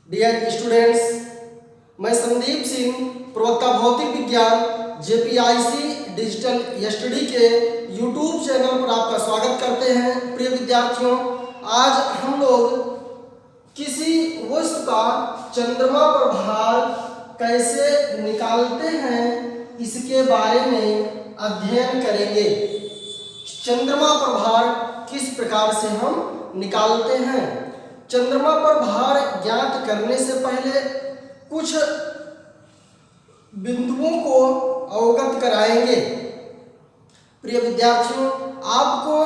Dear students, मैं संदीप सिंह, प्रवक्ता भौतिक विज्ञान जेपीआईसी डिजिटल स्टडी के यूट्यूब चैनल पर आपका स्वागत करते हैं। प्रिय विद्यार्थियों, आज हम लोग किसी वस्तु का चंद्रमा पर भार कैसे निकालते हैं इसके बारे में अध्ययन करेंगे। चंद्रमा पर भार किस प्रकार से हम निकालते हैं। चंद्रमा पर भार ज्ञात करने से पहले कुछ बिंदुओं को अवगत कराएंगे। प्रिय विद्यार्थियों, आपको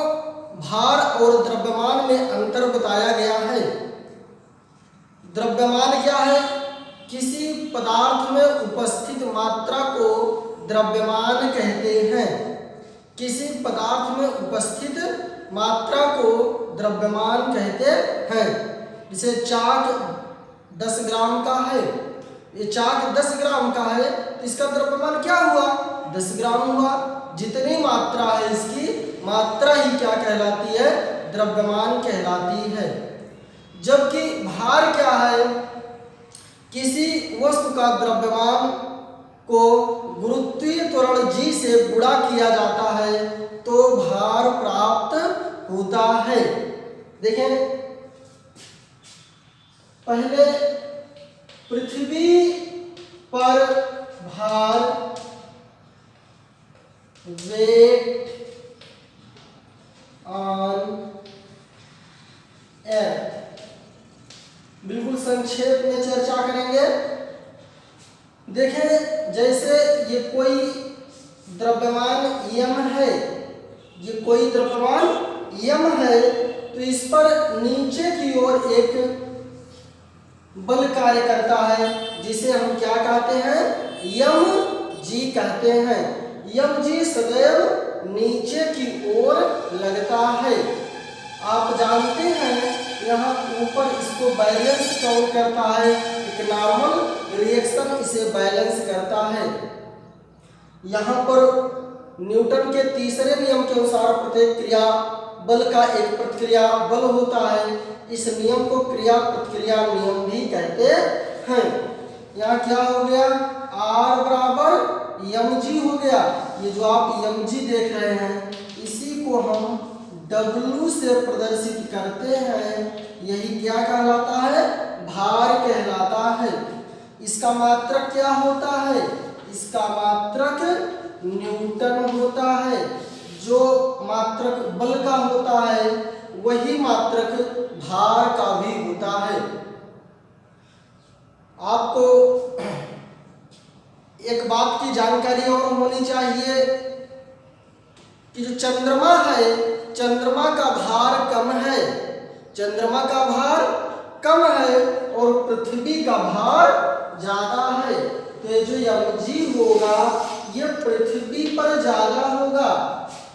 भार और द्रव्यमान में अंतर बताया गया है। द्रव्यमान क्या है? किसी पदार्थ में उपस्थित मात्रा को द्रव्यमान कहते हैं। किसी पदार्थ में उपस्थित मात्रा को द्रव्यमान कहते हैं। जैसे चाक 10 ग्राम का है, ये चाक 10 ग्राम का है तो इसका द्रव्यमान क्या हुआ? 10 ग्राम हुआ। जितनी मात्रा है इसकी मात्रा ही क्या कहलाती है? द्रव्यमान कहलाती है। जबकि भार क्या है? किसी वस्तु का द्रव्यमान को गुरुत्वीय त्वरण g से गुणा किया जाता है तो भार प्राप्त होता है। देखें, पहले पृथ्वी पर भार वेट ऑन एयर, बिल्कुल संक्षेप में चर्चा करेंगे। देखें, जैसे ये कोई द्रव्यमान यम है, ये कोई द्रव्यमान यम है तो इस पर नीचे की ओर एक बल कार्य करता है जिसे हम क्या कहते हैं? यम जी कहते हैं। यम जी सदैव नीचे की ओर लगता है। आप जानते हैं यहाँ ऊपर इसको बैलेंस कौन करता है? एक नॉर्मल रिएक्शन इसे बैलेंस करता है। यहाँ पर न्यूटन के तीसरे नियम के अनुसार प्रत्येक क्रिया बल का एक प्रतिक्रिया बल होता है। इस नियम को क्रिया प्रतिक्रिया नियम भी कहते हैं। यहाँ क्या हो गया? R बराबर mg हो गया। ये जो आप mg देख रहे हैं इसी को हम W से प्रदर्शित करते हैं। यही क्या कहलाता है? भार कहलाता है। इसका मात्रक क्या होता है? इसका मात्रक न्यूटन होता है। जो मात्रक बल का होता है वही मात्रक भार का भी होता है। आपको एक बात की जानकारी और होनी चाहिए कि जो चंद्रमा है, चंद्रमा का भार कम है। चंद्रमा का भार कम है और पृथ्वी का भार ज्यादा है। तो ये जो mg होगा ये पृथ्वी पर ज्यादा होगा।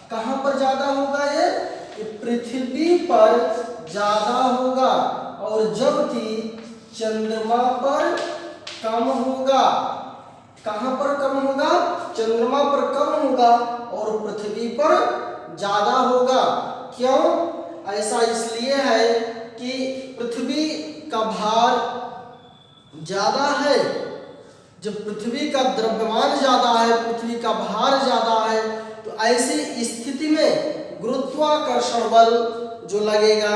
कहां पर ज्यादा होगा? ये पृथ्वी पर ज्यादा होगा और जबकि चंद्रमा पर कम होगा। कहां पर कम होगा? चंद्रमा पर कम होगा और पृथ्वी पर ज्यादा होगा। क्यों? ऐसा इसलिए है कि पृथ्वी का भार ज्यादा है। जब पृथ्वी का द्रव्यमान ज्यादा है, पृथ्वी का भार ज्यादा है, तो ऐसी स्थिति में गुरुत्वाकर्षण बल जो लगेगा,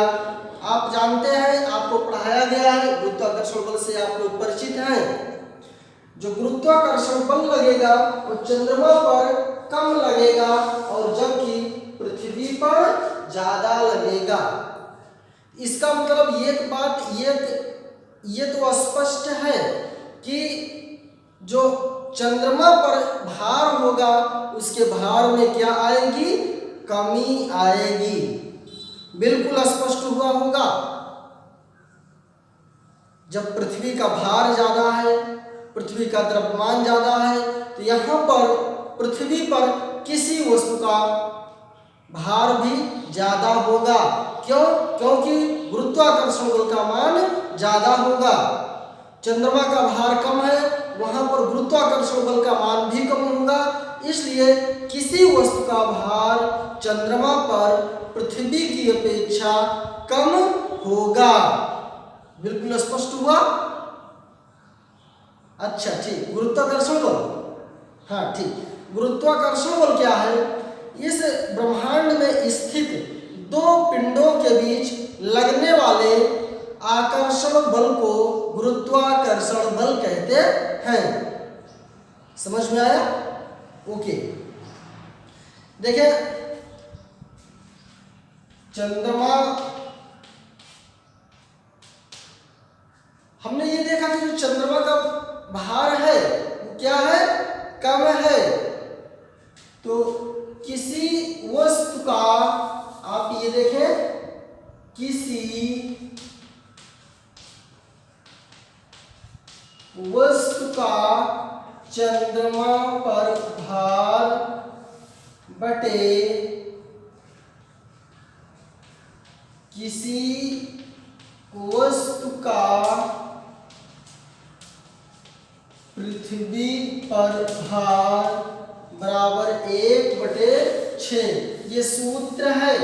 आप जानते हैं, आपको पढ़ाया गया है, गुरुत्वाकर्षण बल से आप लोग परिचित हैं। जो गुरुत्वाकर्षण बल लगेगा वो चंद्रमा पर कम लगेगा और जबकि पृथ्वी पर ज्यादा लगेगा। इसका मतलब एक बात ये तो स्पष्ट है कि जो चंद्रमा पर भार होगा उसके भार में क्या आएगी? कमी आएगी। बिल्कुल स्पष्ट हुआ होगा। जब पृथ्वी का भार ज्यादा है, पृथ्वी का द्रव्यमान ज्यादा है तो यहाँ पर पृथ्वी पर किसी वस्तु का भार भी ज्यादा होगा। क्यों? क्योंकि गुरुत्वाकर्षण बल का मान ज्यादा होगा। चंद्रमा का भार कम है, वहां पर गुरुत्वाकर्षण बल का मान भी कम होगा। इसलिए किसी वस्तु का भार चंद्रमा पर पृथ्वी की अपेक्षा कम होगा। बिल्कुल स्पष्ट हुआ। अच्छा ठीक, गुरुत्वाकर्षण बल, हाँ ठीक। गुरुत्वाकर्षण बल क्या है? इस ब्रह्मांड में स्थित दो पिंडों के बीच लगने वाले आकर्षण बल को गुरुत्वाकर्षण बल कहते हैं। समझ में आया? ओके। देखिए, चंद्रमा, हमने ये देखा कि जो चंद्रमा का भार है वो क्या है? कम है। तो किसी वस्तु का, आप ये देखें, किसी वस्तु का चंद्रमा पर भार बटे किसी वस्तु का पृथ्वी पर भार बराबर 1/6। ये सूत्र है,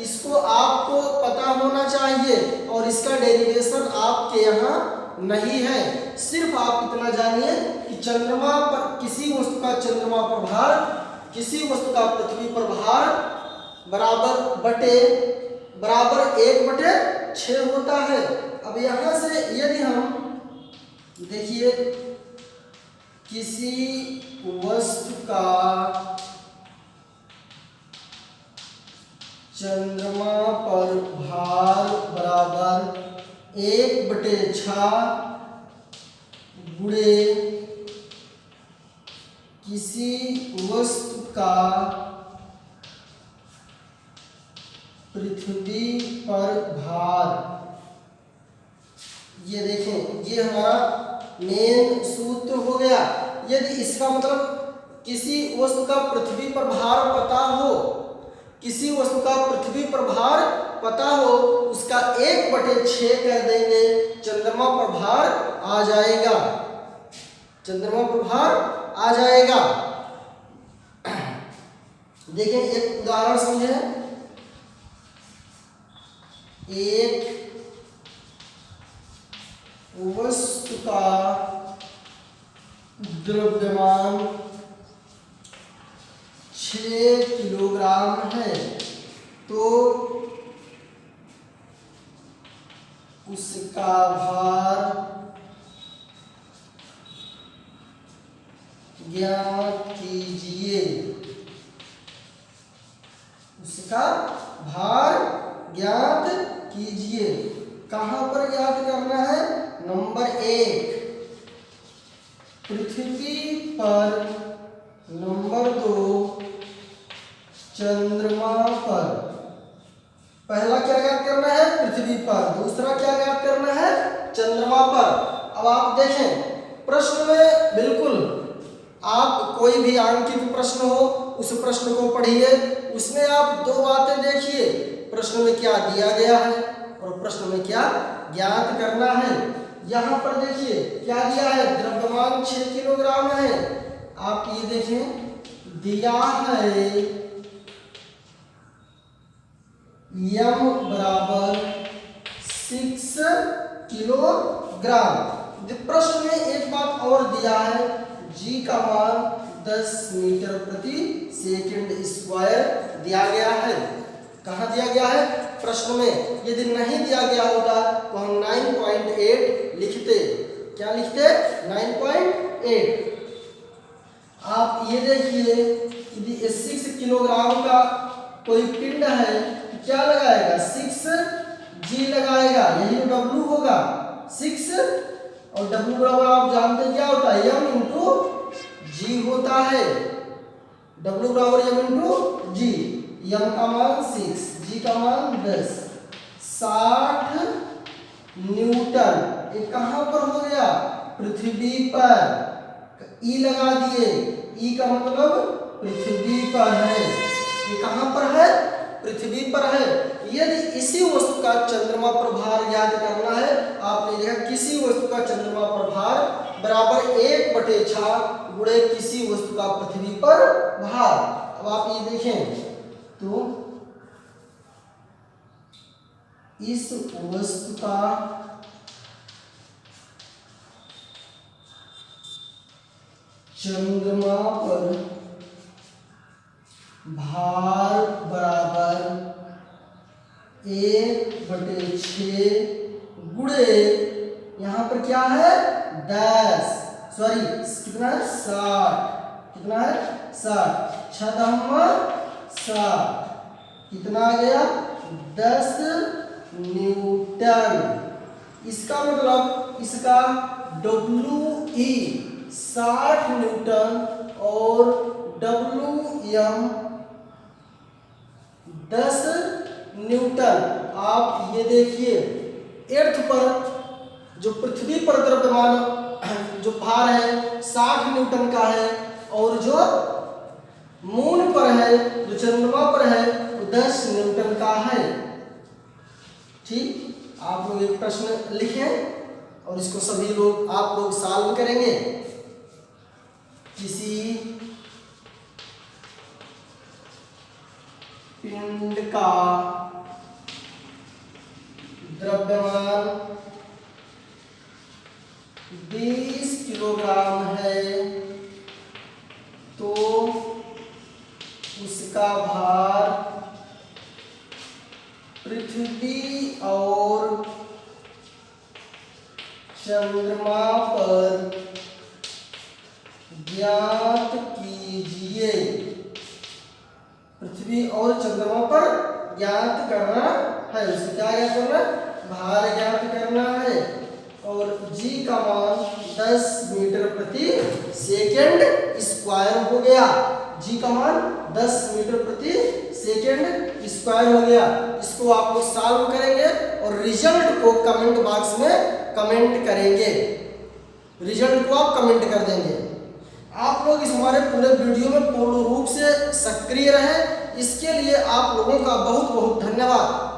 इसको आपको पता होना चाहिए और इसका डेरिवेशन आपके यहाँ नहीं है। सिर्फ आप इतना जानिए कि चंद्रमा पर किसी वस्तु का चंद्रमा पर भार, किसी वस्तु का पृथ्वी पर भार बराबर 1/6 होता है। अब यहाँ से यदि हम देखिए, किसी वस्तु का चंद्रमा पर भार बराबर 1/6 गुणे किसी वस्तु का पृथ्वी पर भार, ये देखें, ये हमारा मेन सूत्र हो गया। यदि इसका मतलब किसी वस्तु का पृथ्वी पर भार पता हो, किसी वस्तु का पृथ्वी पर भार पता हो, उसका 1/6 कर देंगे, चंद्रमा पर भार आ जाएगा, चंद्रमा पर भार आ जाएगा। देखें, एक उदाहरण समझें। एक वस्तु का द्रव्यमान 6 किलोग्राम है, तो उसका भार ज्ञात कीजिए। उसका भार ज्ञात कीजिए। कहां पर ज्ञात करना है? नंबर 1 पृथ्वी पर, नंबर 2 चंद्रमा पर। पहला क्या ज्ञात करना है? पृथ्वी पर। दूसरा क्या ज्ञात करना है? चंद्रमा पर। अब आप देखें, प्रश्न में बिल्कुल आप कोई भी आंकित प्रश्न हो, उस प्रश्न को पढ़िए, उसमें आप 2 बातें देखिए, प्रश्न में क्या दिया गया है और प्रश्न में क्या ज्ञात करना है। यहाँ पर देखिए क्या दिया है? द्रव्यमान 6 किलोग्राम है। आप ये देखें, दिया है यम बराबर 6 किलोग्राम। प्रश्न में एक बात और दिया है, जी का मान 10 मीटर प्रति सेकंड स्क्वायर दिया गया है। कहाँ दिया गया है? प्रश्न में। यदि नहीं दिया गया होता तो हम 9.8 लिखते। क्या लिखते? 9.8। आप ये देखिए, यदि 6 किलोग्राम का कोई पिंड है तो क्या लगाएगा? 6g लगाएगा, यही तो W होगा 6, और W बराबर आप जानते क्या होता है? m इंटू g होता है। W बराबर m इंटू g। m का मान 6, g का मान 10, 60 न्यूटन। ये कहाँ पर हो गया? पृथ्वी पर। E लगा दिए, E का मतलब पृथ्वी पर है। ये कहाँ पर है? पृथ्वी पर है। यदि इसी वस्तु का चंद्रमा पर भार ज्ञात करना है, आपने लिखा किसी वस्तु का चंद्रमा पर भार बराबर 1/6 गुणे किसी वस्तु का पृथ्वी पर भार। अब आप ये देखें तो इस वस्तु का चंद्रमा पर भार बराबर 1/6 गुणे, यहाँ पर क्या है 10, सॉरी कितना है 60, कितना है 60, 60, कितना आ गया 10 न्यूटन। इसका मतलब इसका WE 60 न्यूटन और WM 10 न्यूटन। आप ये देखिए अर्थ पर जो पृथ्वी पर द्रव्यमान जो भार है 60 न्यूटन का है, और जो मून पर है जो चंद्रमा पर है वो 10 न्यूटन का है। ठीक, आप लोग एक प्रश्न लिखें और इसको सभी लोग आप लोग सॉल्व करेंगे। किसी पिंड का द्रव्यमान 20 किलोग्राम है तो उसका भार पृथ्वी और चंद्रमा पर ज्ञात कीजिए। पृथ्वी और चंद्रमा पर ज्ञात करना है, उसे क्या ज्ञात करना, भार ज्ञात करना है। और g का मान 10 मीटर प्रति सेकेंड स्क्वायर हो गया। g का मान 10 मीटर प्रति सेकेंड स्क्वायर हो गया। इसको आप लोग सॉल्व करेंगे और रिजल्ट को कमेंट बॉक्स में कमेंट करेंगे। रिजल्ट को आप कमेंट कर देंगे। आप लोग इस हमारे पूरे वीडियो में पूर्ण रूप से सक्रिय रहें, इसके लिए आप लोगों का बहुत बहुत धन्यवाद।